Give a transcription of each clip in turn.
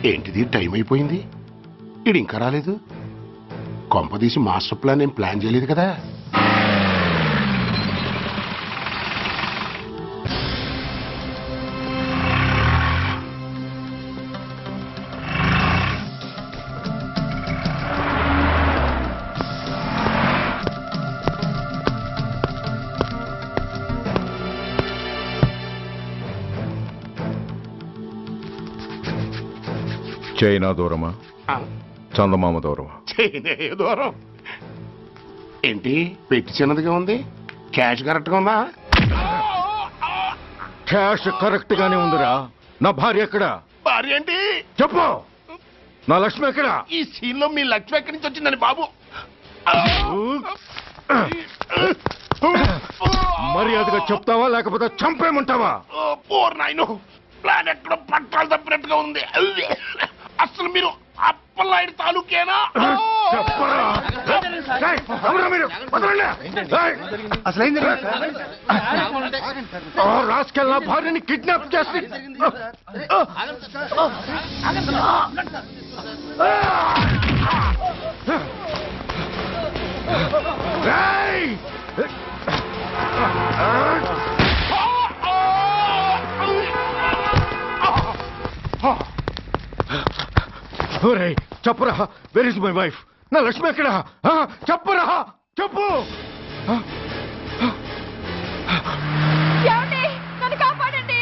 ఏంటిది టైం అయిపోయింది, ఇది ఇంకా రాలేదు. కొంపదీసి మాస్టర్ ప్లాన్ ఏం ప్లాన్ చేయలేదు కదా. చైనా దూరమా, చందమామ దూరమా? చైనా దూరం ఏంటి, పెట్టి చిన్నదిగా ఉంది, క్యాష్ కరెక్ట్గా ఉందా? క్యాష్ కరెక్ట్ గానే ఉందిరా. నా భార్య ఎక్కడ? భార్య ఏంటి చెప్పు. నా లక్ష్మి ఎక్కడ? ఈ సీన్ లో మీ లక్ష్మి ఎక్కడి నుంచి వచ్చిందని బాబు. మర్యాదగా చెప్తావా లేకపోతే చంపేయమంటావా? పోర్ నాయను, ప్లాన్ ఎక్కడ పట్టాలు తప్పినట్టుగా ఉంది. అసలు మీరు అప్పలాయుడు తాలూకేనా? చెప్పరా. ఏయ్, ఎవరా మీరు? వదలండి. ఏయ్, ఆ రాస్కెల్ నా భార్యని కిడ్నాప్ చేసి ఏయ్! ఒరేయ్, చెప్పురా, వెర్ ఇస్ మై వైఫ్? నా లక్ష్మి ఎక్కడ? చెప్పురా, చెప్పు. ఏమండి, నన్ను కాపాడండి.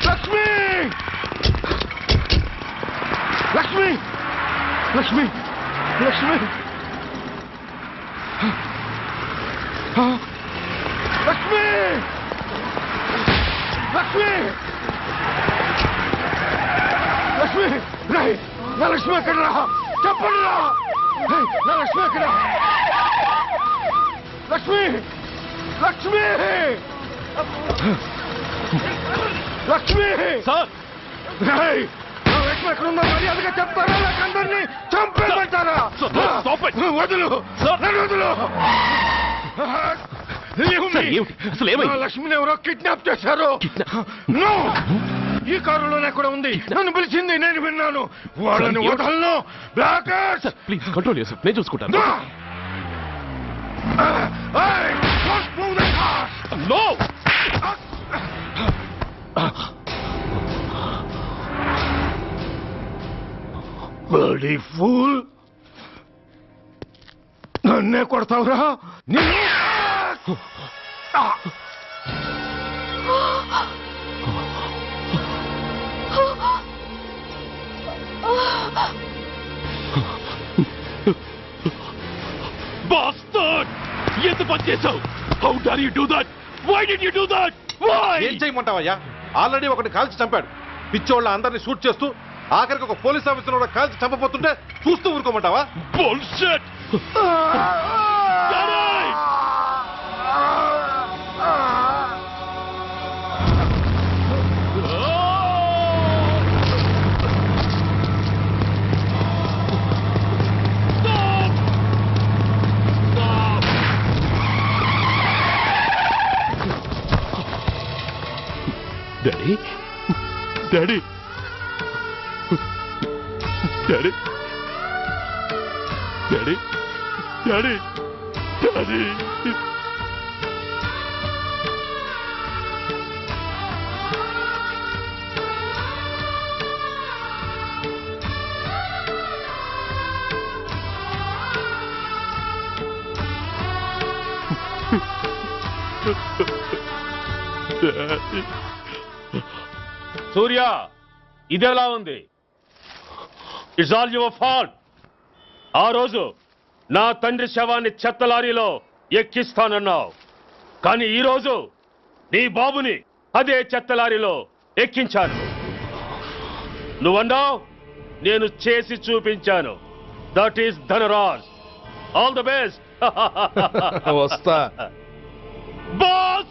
లక్ష్మి, లక్ష్మి, లక్ష్మి, లక్ష్మి, లక్ష్మి, లక్ష్మి, లక్ష్మి, రేయ్, నా లక్ష్మి ఎక్కడ? చెప్పండి రా. రేయ్, నా లక్ష్మి ఎక్కడ? లక్ష్మి, లక్ష్మి, లక్ష్మి సార్. రేయ్, నా లక్ష్మి ఎక్కడ ఉందో మర్యాదగా చెప్తారా లేక అందరినీ చంపేమంటారా? వదులు, నన్ను వదులు. అసలు ఏమైంది? లక్ష్మిని ఎవరో కిడ్నాప్ చేశారు. నో, ఈ కారులోనే కూడా ఉంది. నన్ను పిలిచింది, నేను విన్నాను. వాళ్ళని వదలను. బ్లాకర్స్, ప్లీజ్ కంట్రోల్ చేసి నేను చూసుకుంటాను. నో. బడీ ఫూల్, నన్నే కొడతావురా? Bastard! ఎంత పని చేసావు? How dare you do that? Why did you do that? Why? ఏం చేయమంటావయ్యా? ఆల్రెడీ ఒకటి కాల్చి చంపాడు. పిచ్చోళ్ళ అందరినీ షూట్ చేస్తూ ఆఖరికి ఒక పోలీస్ ఆఫీసర్ కూడా కాల్చి చంపబోతుంటే చూస్తూ ఊరుకోమంటావా? Bullshit! Daddy? Daddy? Daddy? Daddy? Daddy? Daddy? Daddy? సూర్య, ఇదెలా ఉంది? It's all your fault. ఆ రోజు నా తండ్రి శవాన్ని చెత్త లారీలో ఎక్కిస్తానన్నావు, కానీ ఈరోజు నీ బాబుని అదే చెత్త లారీలో ఎక్కించాను. నువ్వన్నావు, నేను చేసి చూపించాను. That is Dhanraj. All the best. వస్తా. బాస్టర్డ్!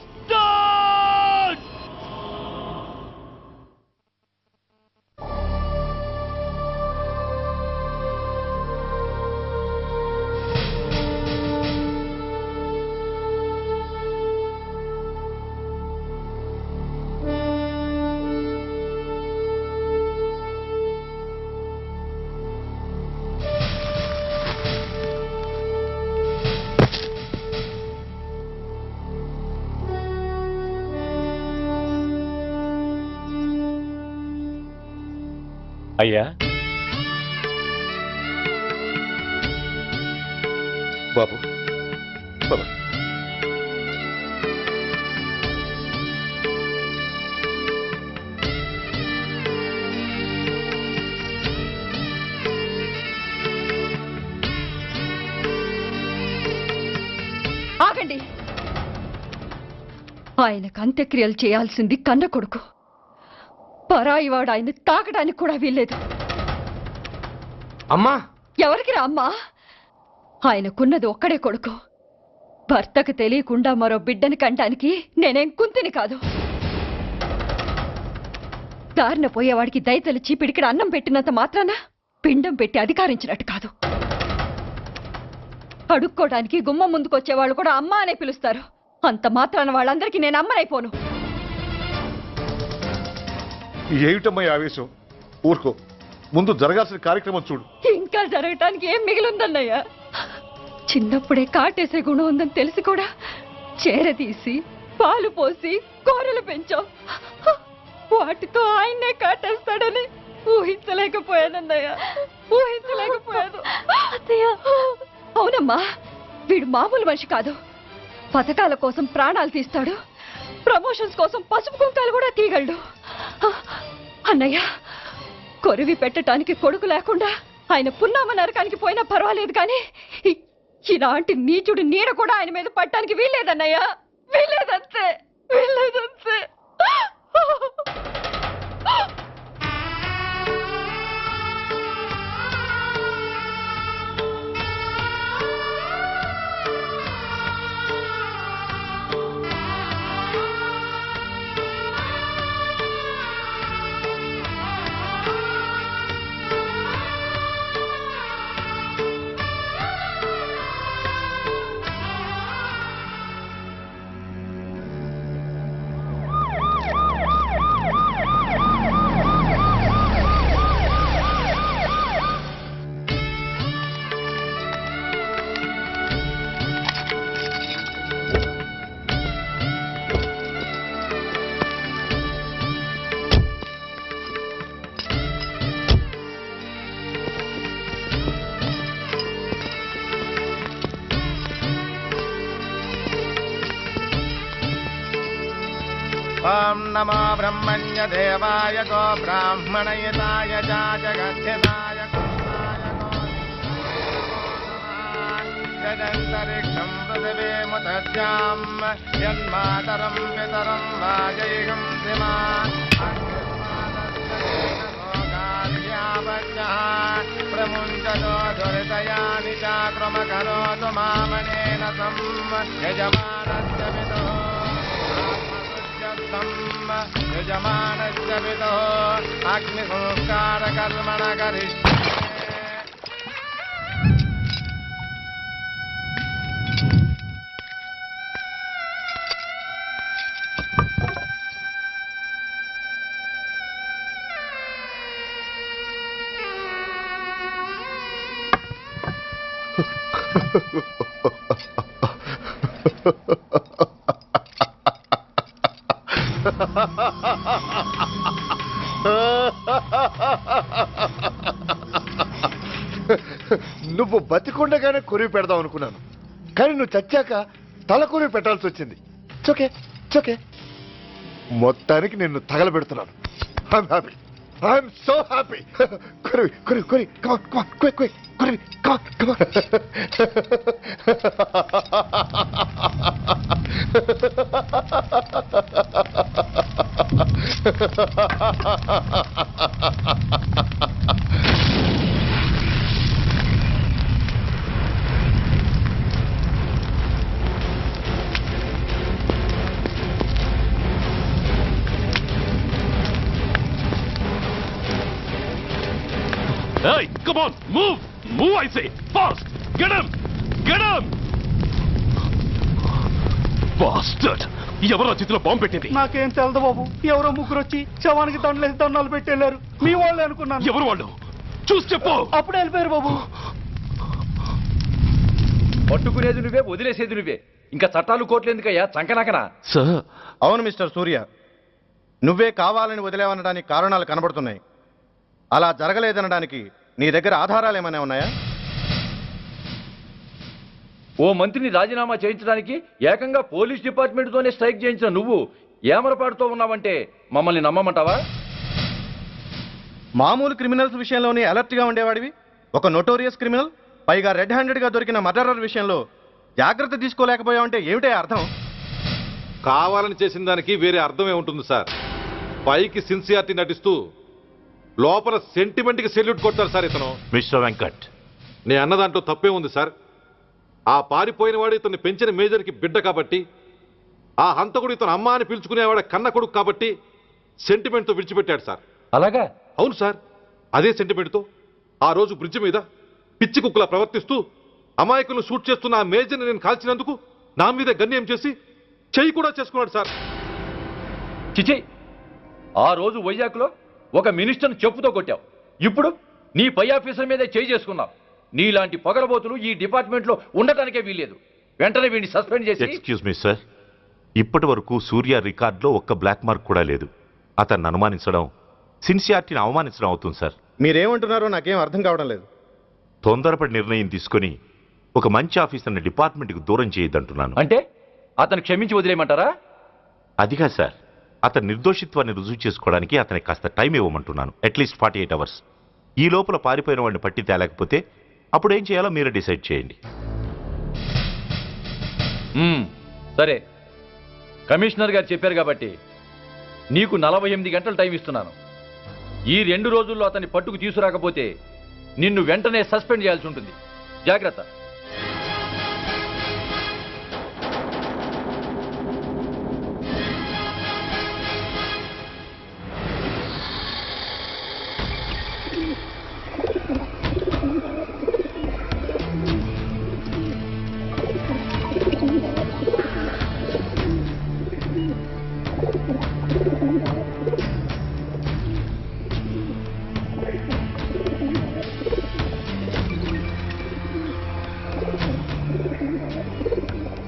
అయ్యా బాబు బాబు ఆగండి. ఆయనకు అంత్యక్రియలు చేయాల్సింది కన్న కొడుకు. పరాయివాడు ఆయన తాకడానికి కూడా వీల్లేదు. అమ్మా ఎవరికి రా అమ్మా? ఆయనకున్నది ఒక్కడే కొడుకు. భర్తకు తెలియకుండా మరో బిడ్డని కంటానికి నేనేం కుంతిని కాదు. దారిన పోయేవాడికి దయతలిచి పిడికిడ అన్నం పెట్టినంత మాత్రాన పిండం పెట్టి అధికారించినట్టు కాదు. అడుక్కోవడానికి గుమ్మం ముందుకొచ్చేవాళ్ళు కూడా అమ్మ అనే పిలుస్తారు. అంత మాత్రాన వాళ్ళందరికీ నేను అమ్మనైపోను. ఏమిటమ్మా ఆవేశం? ఊరుకో, ముందు జరగాల్సిన కార్యక్రమం చూడు. ఇంకా జరగటానికి ఏం మిగిలిందన్నయ్య? చిన్నప్పుడే కాటేసే గుణం ఉందని తెలిసి కూడా చేరదీసి పాలు పోసి కూరలు పెంచాం. వాటితో ఆయన్నే కాటేస్తాడని ఊహించలేకపోయానన్నయ్య, ఊహించలేకపోయాను. అవునమ్మా, వీడు మామూలు మనిషి కాదు. పథకాల కోసం ప్రాణాలు తీస్తాడు, ప్రమోషన్స్ కోసం పసుపు కుంకాలు కూడా తీయగలడు. అన్నయ్య, కొరివి పెట్టడానికి కొడుకు లేకుండా ఆయన పున్నామ నరకానికి పోయినా పర్వాలేదు, కానీ ఇలాంటి నీచుడు నీడ కూడా ఆయన మీద పట్టడానికి వీల్లేదన్నయ్య, వీల్లేదంతే, వీల్లేదంతే. ఓం నమో బ్రహ్మణ్య దేవాయ గో బ్రాహ్మణయతాయ జగద్ధితాయ యదంతరిక్షం పృథివీముతస్యాం యన్మాతరం పితరం వాజైహం శ్రీమా ప్రముంచతో దురితయాని చాక్రమకరోతు మామనేన సం యజమానస్య పితుః యజమానస్య పితుః అగ్నిసంస్కార కర్మణ కరిష్యే. నువ్వు బతికుండగానే కొరివి పెడదాం అనుకున్నాను, కానీ నువ్వు చచ్చాక తల కొరివి పెట్టాల్సి వచ్చింది. చోకే చోకే, మొత్తానికి నిన్ను తగలబెడుతున్నాను. I'm happy, I'm so happy. కొరివి కొరివి కొరివి, కమాన్ కమాన్, క్విక్ క్విక్, కొరివి, come on come on. Hey, come on, move! Move, I say! Fast! Get him! Get him! Bastard! ఎవరో చేతిలో బాంబు పెట్టింది? నాకేం తెలదు బాబు. ఎవరో ముగ్గురు వచ్చి శవానికి దండలేసి దండాలు పెట్టి వెళ్ళారు. మీ వాళ్ళే అనుకున్నాను. ఎవరు వాళ్ళు? చూసి చెప్పు. అప్పుడే వెళ్ళిపోయారు బాబు. పట్టుకునేది నువ్వే, వదిలేసేది నువ్వే. ఇంకా చట్టాలు కోర్టులు ఎందుకయ్యా చంకనాకనా? సార్, అవును మిస్టర్ సూర్య, నువ్వే కావాలని వదిలేవనడానికి కారణాలు కనబడుతున్నాయి. అలా జరగలేదనడానికి నీ దగ్గర ఆధారాలు ఏమైనా ఉన్నాయా? ఓ మంత్రిని రాజీనామా చేయించడానికి ఏకంగా పోలీస్ డిపార్ట్మెంట్తోనే స్ట్రైక్ చేయించిన నువ్వు ఏమరపాటుతో ఉన్నావంటే మమ్మల్ని నమ్మమంటావా? మామూలు క్రిమినల్స్ విషయంలోనే అలర్ట్గా ఉండేవాడివి, ఒక నోటోరియస్ క్రిమినల్, పైగా రెడ్ హ్యాండెడ్గా దొరికిన మర్డరర్ విషయంలో జాగ్రత్త తీసుకోలేకపోయావంటే ఏమిటే అర్థం? కావాలని చేసిన దానికి వేరే అర్థమే ఉంటుంది సార్. పైకి సిన్సియారిటీ నటిస్తూ లోపల సెంటిమెంట్కి సెల్యూట్ కొడతారు సార్ ఇతను. మిస్టర్ వెంకట్, నే అన్న దాంట్లో తప్పే ఉంది సార్. ఆ పారిపోయిన వాడు ఇతన్ని పెంచిన మేజర్కి బిడ్డ కాబట్టి, ఆ హంతకుడు ఇతను అమ్మ అని పిలుచుకునేవాడు కన్న కొడుకు కాబట్టి సెంటిమెంట్తో విడిచిపెట్టాడు సార్. అలాగా? అవును సార్, అదే సెంటిమెంట్తో ఆ రోజు బ్రిడ్జ్ మీద పిచ్చి కుక్కలా ప్రవర్తిస్తూ అమాయకులను షూట్ చేస్తున్న ఆ మేజర్ని నేను కాల్చినందుకు నా మీద గన్యం చేసి చెయ్యి కూడా చేసుకున్నాడు సార్. చిచి, ఆ రోజు వైజాగ్లో ఒక మినిస్టర్ని చెప్పుతో కొట్టావు, ఇప్పుడు నీ పై ఆఫీసర్ మీదే చేయి చేసుకున్నావు. నీలాంటి పొగరబోతులు ఈ డిపార్ట్మెంట్లో ఉండటానికే వీల్లేదు. వెంటనే వీడిని సస్పెండ్ చేసి. ఎక్స్క్యూజ్ మీ సార్, ఇప్పటి వరకు సూర్య రికార్డులో ఒక్క బ్లాక్ మార్క్ కూడా లేదు. అతన్ని అనుమానించడం సిన్సియారిటీని అవమానించడం అవుతుంది సార్. మీరేమంటున్నారో నాకేం అర్థం కావడం లేదు. తొందరపడి నిర్ణయం తీసుకొని ఒక మంచి ఆఫీసర్ని డిపార్ట్మెంట్కి దూరం చేయొద్దంటున్నాను. అంటే అతను క్షమించి వదిలేయమంటారా? అదిగా సార్, అతని నిర్దోషిత్వాన్ని రుజువు చేసుకోవడానికి అతనికి కాస్త టైం ఇవ్వమంటున్నాను. At least 48 hours. ఈ లోపల పారిపోయిన వాడిని పట్టి తేలేకపోతే అప్పుడు ఏం చేయాలో మీరే డిసైడ్ చేయండి. సరే, కమిషనర్ గారు చెప్పారు కాబట్టి నీకు 48 గంటలు టైం ఇస్తున్నాను. ఈ 2 రోజుల్లో అతన్ని పట్టుకు తీసుకురాకపోతే నిన్ను వెంటనే సస్పెండ్ చేయాల్సి ఉంటుంది. జాగ్రత్త.